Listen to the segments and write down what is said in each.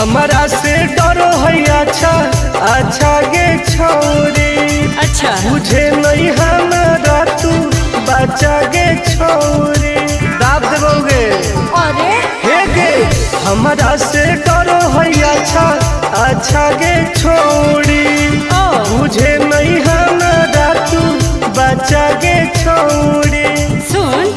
हमारा से डरो है अच्छा अच्छा गे छोरी। अच्छा मुझे नहीं हमारा तू बचा गे छोरी। दाब देवोगे अरे हे गे हमारा से डरो है अच्छा अच्छा गे छोरी। मुझे नहीं हमारा तू बचा गे छोरी। सुन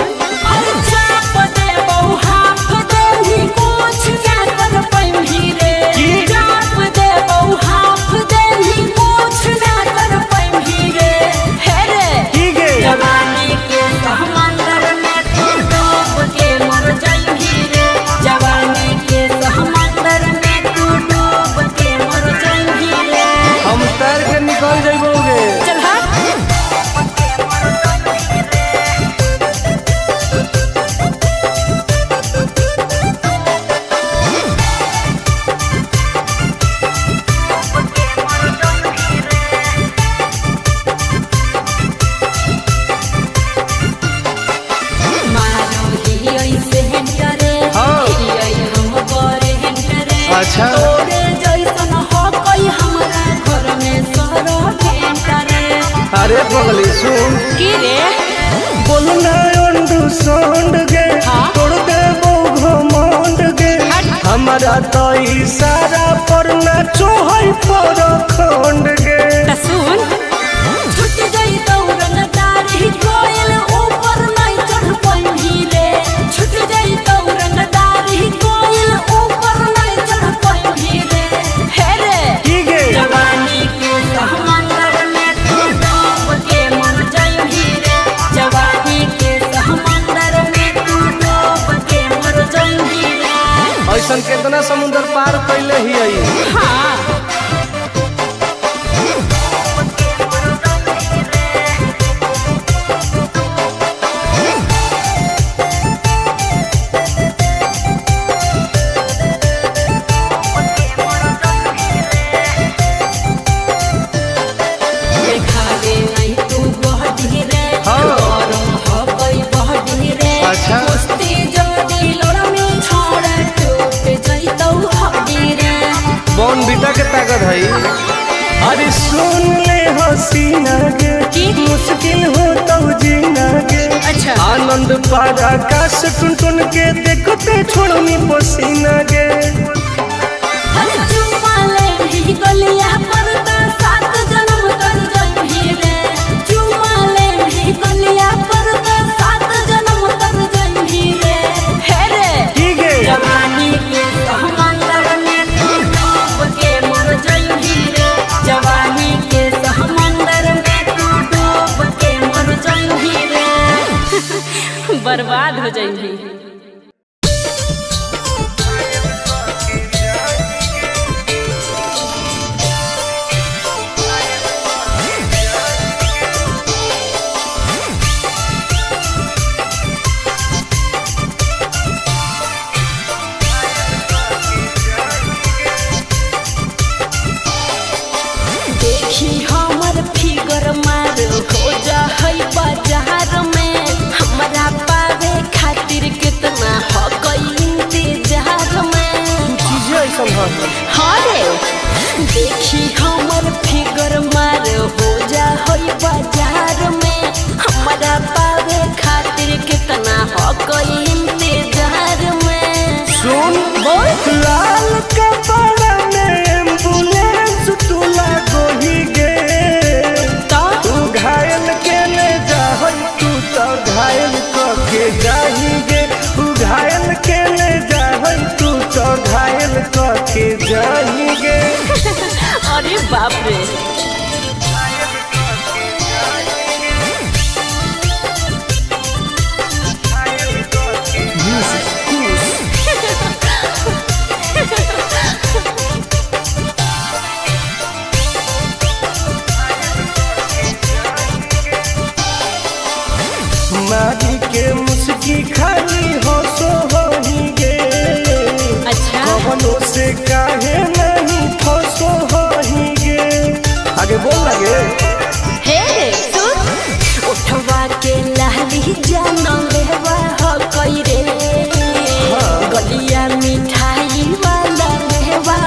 निकल जाइबोगे। चल अच्छा अरे पगली सुन की रे बोलना अंडू सोंड गे तोड़ दे वो घमंड गे। हमारा तो इशारा पर ना चोहई पर खंड गे। सुन छुट गई दौरन दारी कोयल ऊपर नहीं चढ़ पाई रे। छुट गई दौरन दारी कोयल ऊपर नहीं चढ़ पाई रे। हे रे की गे जवानी के समंदर में तू डूब के मर जाई रे। जवानी के समंदर में तू डूब के मर जाई रे। ऐसा कितना समुद्र पार कैले ही आई। हाँ अच्छा बॉन बीटा के ताकत है। अरे सुन ले हसीना गे मुश्किल हो तो जीना गे। अच्छा आनंद पार आकाश टुन टुन के देखते छोड़नी पसीना गे। बर्बाद हो जाएंगी। देखी हमर फिगर मार हो जा है बाजार में। हमरा पावे खातिर कितना हो गई इंतजार में। हाँ रे देखी हमर फिगर मार हो जा है बाजार में। हमरा पावे खातिर कितना हो गई इंतजार में। सुन बोल लाल कपड़ा में एम्बुलेंस तू लागो ही गे। तू घायल के ले जा तू तो घायल के जाही गे। तू घायल के ले जा तू तो घायल के जाही गे। अरे बाप रे मारी के मुस्की खाली हो सो ही गे। अच्छा कवनों से काहे नहीं फसो ही गे। आगे बोल लगे हे सुन उठवा के लहली जान लेवा हो कोई रे। गलिया मिठाई वाला लेवा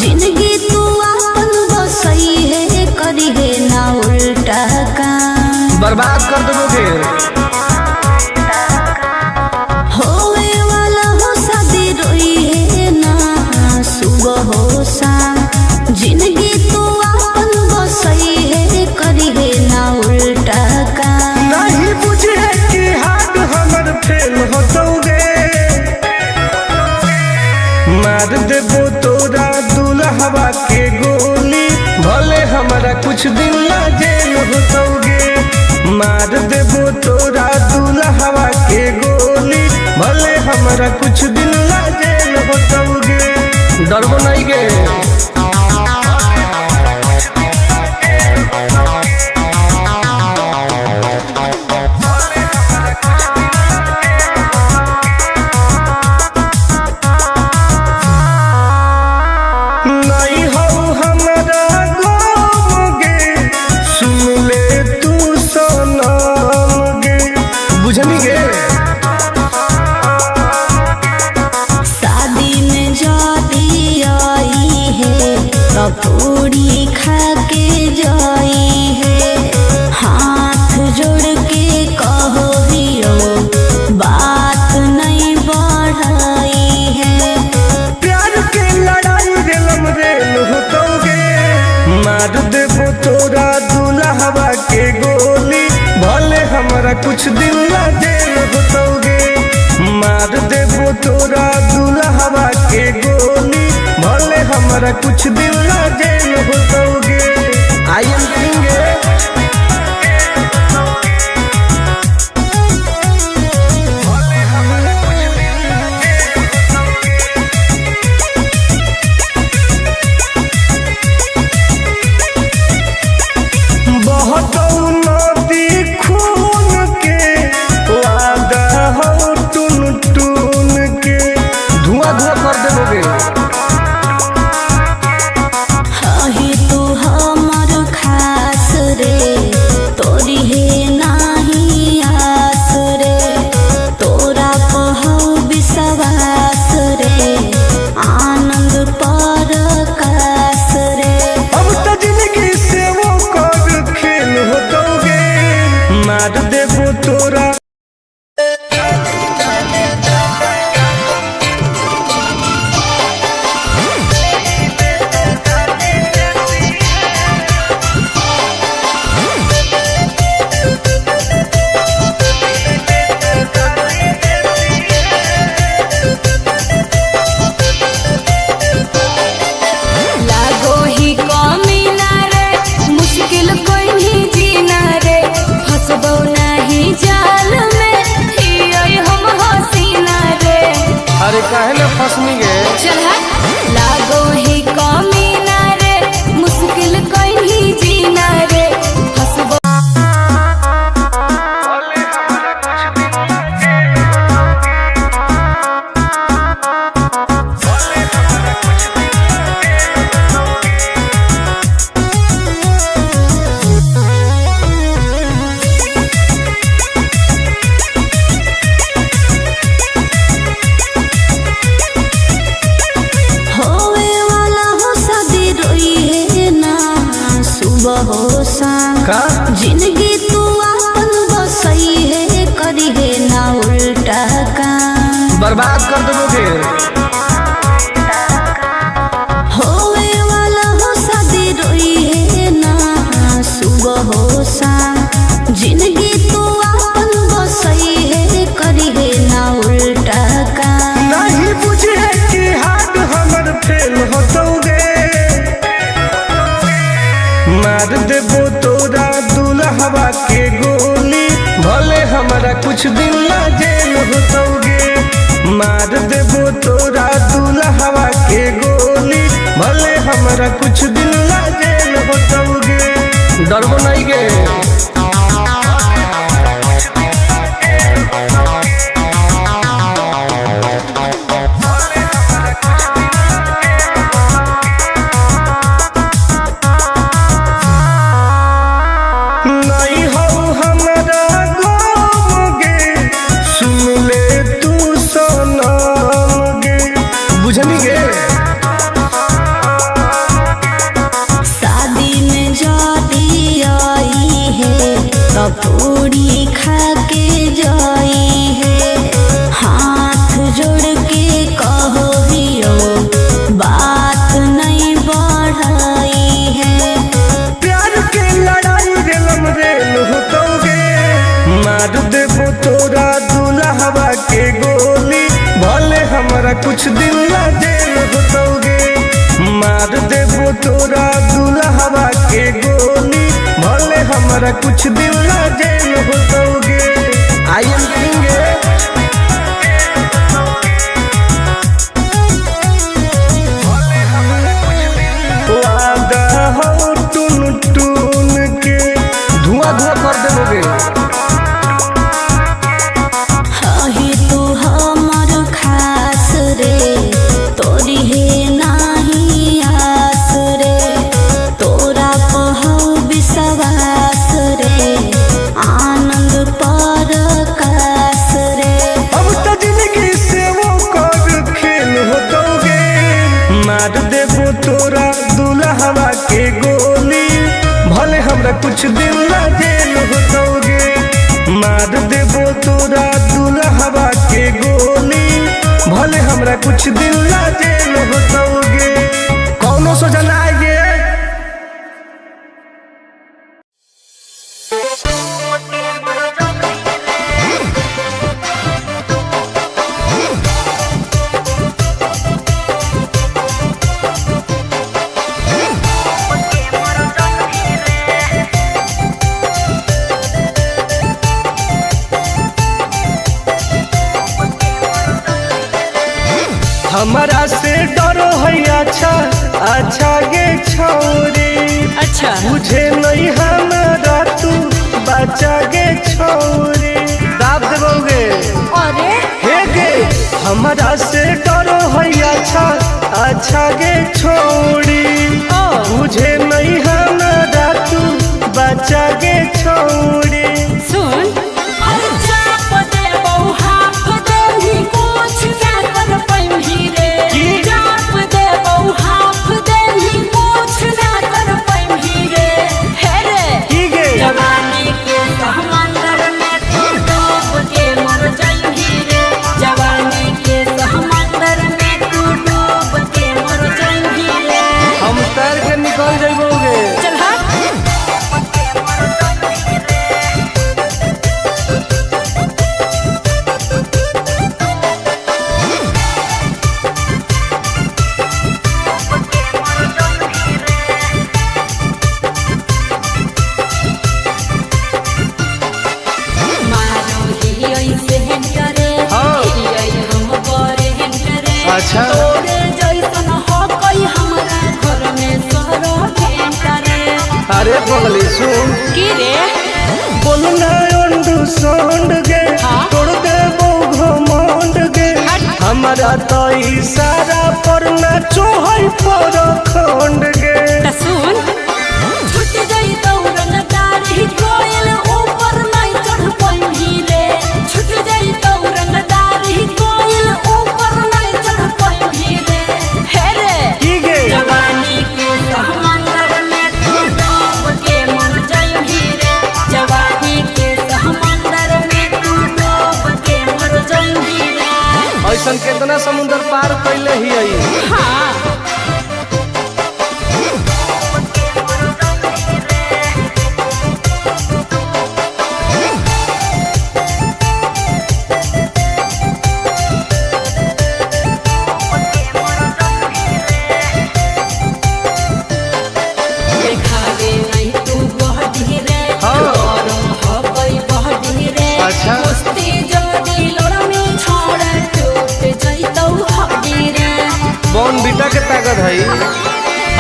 जिंदगी तू अपन बसई है करी है ना उल्टा काम बर्बाद कर दोगे। होवे वाला हो शादी रोई है ना सुबह हो शाम जिंदगी तू अपन बसई है करी है ना उल्टा काम नहीं बुझे कि हाथ हमर फेल होतोगे मार देबो तोरा दुल्हवा के गोली भले हमारा कुछ दिन ना जेल होतोगे मार देबो तोरा दुल्हवा के गोली भले हमारा कुछ दिन ना जेल होतोगे डरबो नहीं गे। पूरी खा के जाई है हाथ जोड़ के कहो हियो बात नहीं बढ़ाई है प्यार के लड़ाई रेलम रेल होतोगे मार देबो तोरा दुल्हवा के गोली भले हमारा कुछ दिन ना जेल होतोगे मार देबो तोरा दुल्हवा के गोली भले हमारा कुछ दिन ना जेल होतोगे। आई एम किंग जिंदगी तू अपन बसई है करी है ना उल्टा काम बर्बाद कर दोगे। होवे वाला हो शादी रोई है ना सुबह हो शाम जिंदगी तू अपन बसई है करी है ना उल्टा काम नहीं बुझे कि हाथ हमर फेल होतोगे मार देबो तोरा दुल्हवा के गोली भले हमारा कुछ दिन ना जेल होतोगे मार देबो तोरा कुछ दिन ला जेल होतोगे। डरबो नहीं गे। पूरी खा के जाई है, हाथ जोड़ के कहो हियो बात नहीं बढ़ाई है। प्यार के लड़ाई रेलम रेल होतोगे। मार देबो तोरा दुल्हवा के गोली, भले हमरा कुछ दिन ला जेल होतोगे। मार देबो तोरा दुल्हवा के गोली, भले हमरा कुछ दिन ला जेल होतोगे। आई एम किंग वादा हो टून टून के धुआं धुआं कर देबोगे। हाही तू हमर खास रे, तोरी है नाही आस रे, तोरा पहौ विश्वास रे, आनंद पर कास रे। अब तो जिंदगी से वो कर खेल होतोगे। मार देबो तोरा दुल्हवा के गोली, भले हमरा कुछ दिन ला जेल होतोगे। मार देबो तोरा दुल्हवा के गोली, भले हमरा कुछ दिन ला जेल होतोगे। कौनो सोचा ना आएगे। हमारा से डरो है अच्छा अच्छा गे छोरी। अच्छा मुझे नहीं हमारा तू बचा गे छोरी। दाब देबोगे। अरे हे गे हमारा से डरो है अच्छा अच्छा गे छोरी। मुझे नहीं हमारा तू बचा गे छोरी। सुन निकल जाइबोगे। चल अच्छा अरे पगली सुन की रे बोलना अंडरस्टैंड गे तोड़ देबो घमंड गे। हमारा तो इशारा पर नाचो है पर खंड गे। सुन छूट गई दौड़न दाढ़ी कोयल ऊपर नहीं चढ़ पाई रे। छूट गई दौड़न दाढ़ी कोयल ऊपर नहीं चढ़ पाई रे। हे रे की गे जवानी के समंदर में तू डूब के मर जाई रे। जवानी के समंदर में तू डूब के मर जाई रे। ऐसन कितना समुंदर पार कैले ही आई। हाँ कौन बेटा के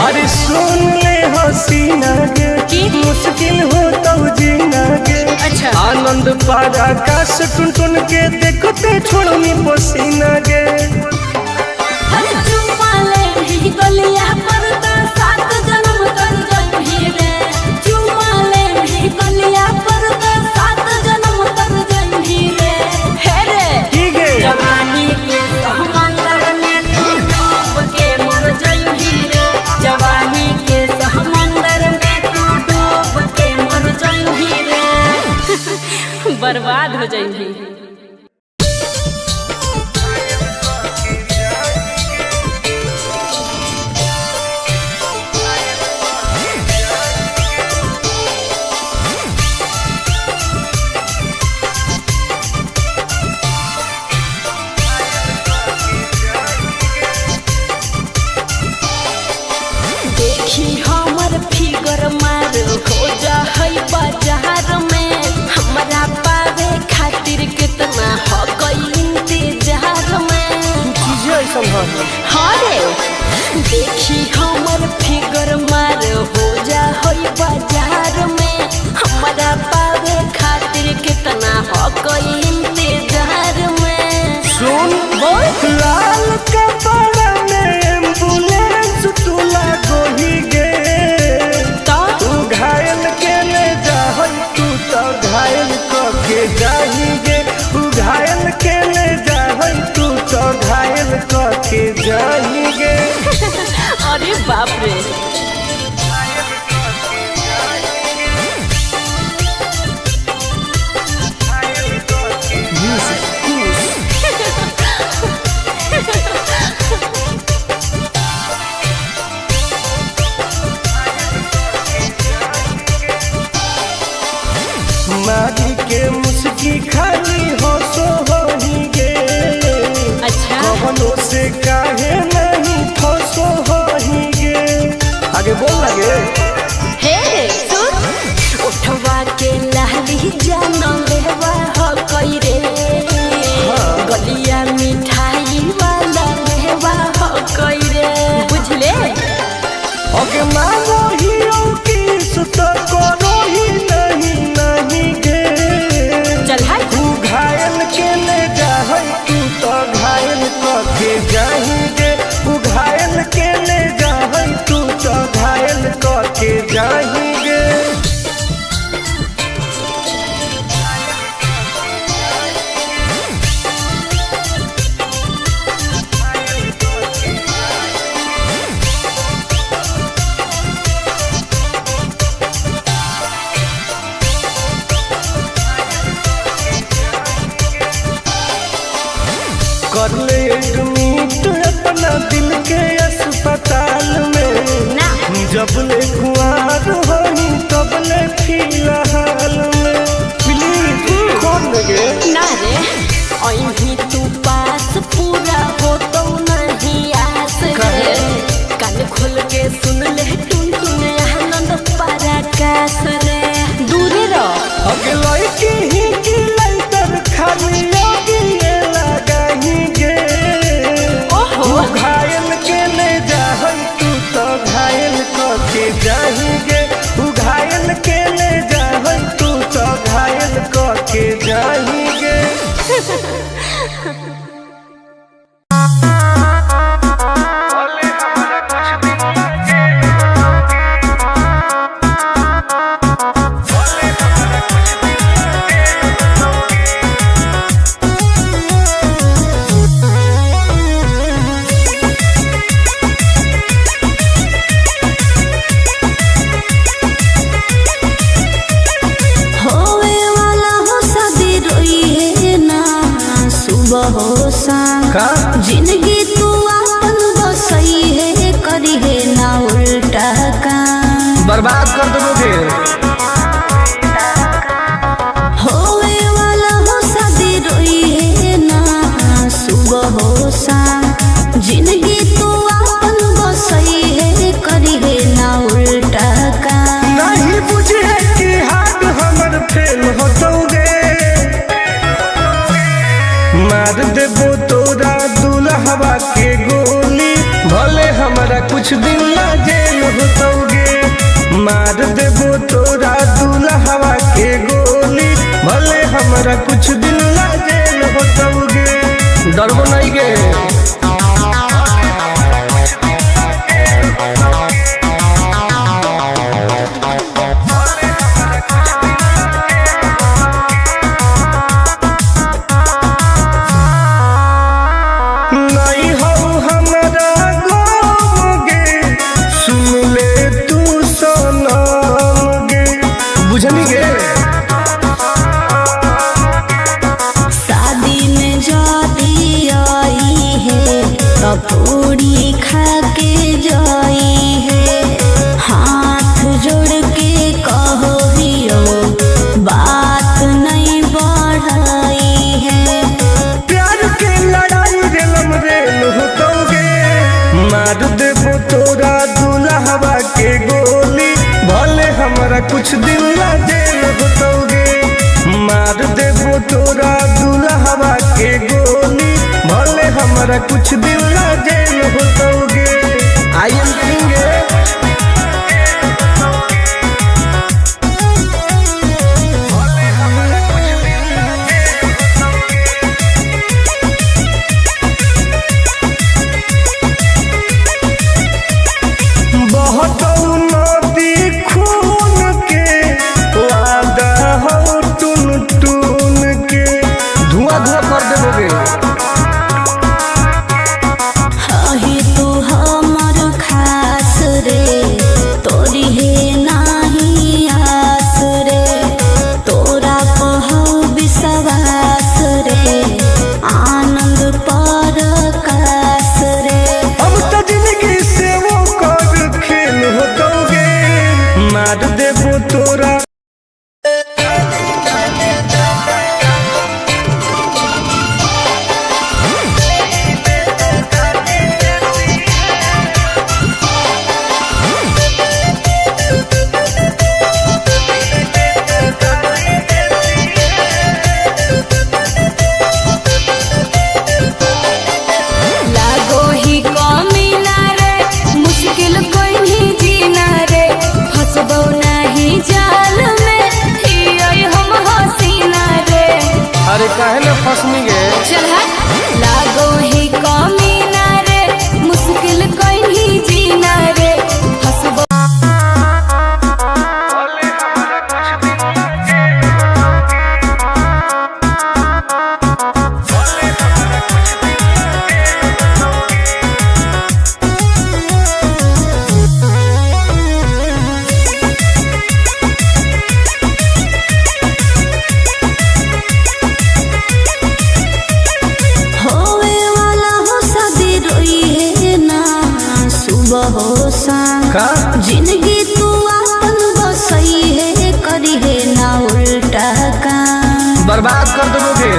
अरे सुन ले हसीना गे मुश्किल हो तो जीना गे। अच्छा। आनंद पार आकाश टुन टुन के देखते छोड़नी पसीना गे। हर चुम्मा ले ही गलिया पर तो 7 जन्म कर जही रे। चुम्मा ले ही गलिया पर तो 7 जन्म कर जही रे। हे रे ठीक है जवानी के समंदर में तू डूब के मर जही रे। जवानी के समंदर में तू डूब के मर जही रे। बर्बाद हो जही। देखी हमर फिगर मार हो जा है बाजार में। हमरा पावे खातिर कितना हो गई इंतजार में। चीजें ऐसा हाँ रे देखी हमर फिगर मार हो जा है बाजार में। हमरा पावे खातिर कितना हो गई इंतजार में। सुन बोल लाल कपड़ा में एम्बुलेंस तुला गोही गे। तो तू घायल के ले जाहई तू तो घायल के जाही गे। तू घायल के ले जाहई तू तो घायल के जाही गे। अरे बाप रे मारी के मुस्की खाली हो सो होही गे। अच्छा कवनो से काहे नहीं फसो होही गे। आगे बोल लगे हे सुन उठवा के लाली जान लेवा हो कई रे। गलिया मिठाई वाला लेवा हो कई रे। बुझले ओके मानो ही की सुत करो ही नहीं गे। चल हाय तू घायल के ले जाहई तू तो घायल के जाही गे। तू घायल के ले जाहई तू तो घायल के जाही गे। कर ले एडमिट अपना दिल के अस्पताल में। ना जब ले कुआर होही तब ले फिलहाल में। प्लीज कौन लगे ना रे अहीं तू पास पूरा हो तो नहीं आस रे। कान खोल के सुन ले टुन टुन आनंद पराकाश रे। दूरे रह अगला की ही की लाइटर खाली योगी लगाही गे। ओहो तू घायल के ले जाहई तू तो घायल के जाही गे। तू घायल के ले जाहई तू तो घायल के जाही गे। का जिंदगी तू अपन बसई है करी है ना उल्टा काम बर्बाद कर दोगे। होवे वाला हो शादी रोई है ना सुबह हो शाम जिंदगी तू अपन बसई है करी है ना उल्टा काम नहीं बुझे कि हाथ हमर फेल होतोगे। मार देबो तोरा दुल्हवा के गोली भले हमारा कुछ दिन ला जेल होतोगे। मार देबो तोरा दुल्हवा के गोली, भले हमरा कुछ दिन ला जेल होतोगे। डरबो नहीं गे। नहीं हो हमरा गोगे, सुन ले तू सनम गे, बुझनी गे। शादी में जाती आई है तो पूरी खा के जाई है। हाथ जोड़ के कहो हियो, बात नहीं बढ़ाई है। प्यार के लड़ाई रेलम रेल होतोगे। मार देबो तोरा दुल्हवा के गोली, भले हमरा कुछ दिन ला जेल होतोगे। मार देबो तोरा दुल्हवा के गोली, भले हमरा कुछ दिन ला जेल होतोगे। I am king. बहुत नदी खून के वादा हो टून टून के, धुआं धुआं कर देबोगे। हही तू हमर खास रे, तोरी है नाही आस रे। तोरा कहौ विश्वास रे, आनंद परकाश रे। अब तो जिंदगी से वो कर खेल होतोगे। मार देबो तोरा लागो ही कमीना रे, मुश्किल कोई नहीं जीना रे। फंसबो नहीं जाल में, हियै हम हसीना रे। अरे काहे न फसनी गे। चल हट। लागो ही कमीना रे, मुश्किल कोई नहीं जीना रे। फंसबो होवे वाला हो शादी रोई है ना, सुबह हो शाम। का जिंदगी तू अपन बसई है, करी है ना उल्टा काम। बर्बाद कर देबोगे।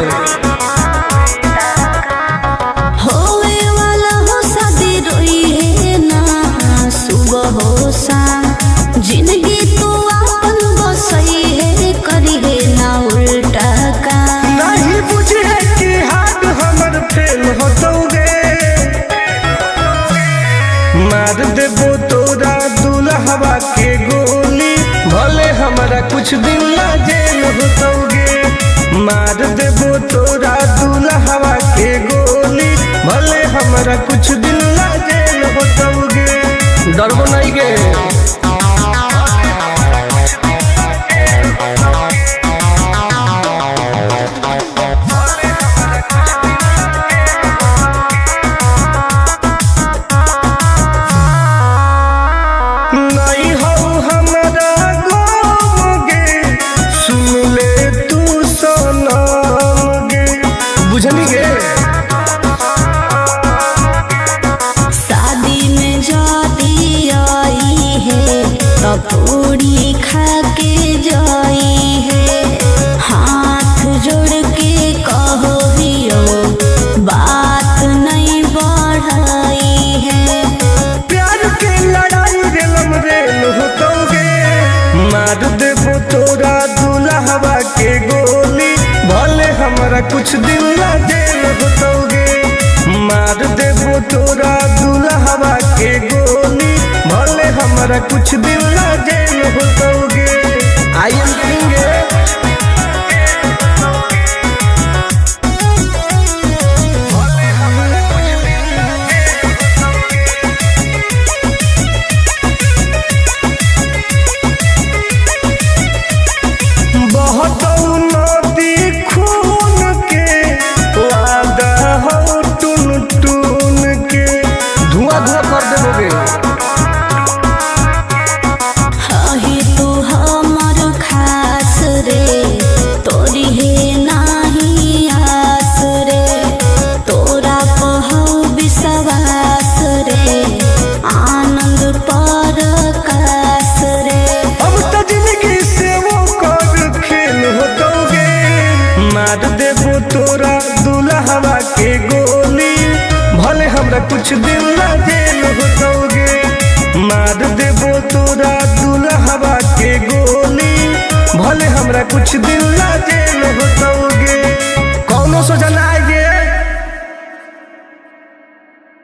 होवे वाला हो शादी रोई है ना, सुबह हो शाम। जिंदगी तू अपन बसई है, करी है ना उल्टा काम। नहीं बुझे कि हाथ हमर फेल होतोगे। मार देबो तोरा दुल्हवा के गोली, भले हमरा कुछ दिन ला जेल होतोगे। मार देबो तोरा दुल्हवा के गोली, भले हमरा कुछ दिन ला जेल होतोगे। डरबो नहीं गे। नहीं हो हमरा गोगे, सुन ले तू सनम गे, बुझनी गे। शादी में जाती आई है तो पूरी खा के जाई है। हाथ जोड़ के कहो हियो, बात नहीं बढ़ाई है। प्यार के लड़ाई रेलम रेल होतोगे। मार देबो तोरा दुल्हवा के गोली, भले हमरा कुछ दिन ला जेल होतोगे। मार देबो तोरा दुल्हवा के गोली, हमारा कुछ दिन ला जेल होतोगे। I am king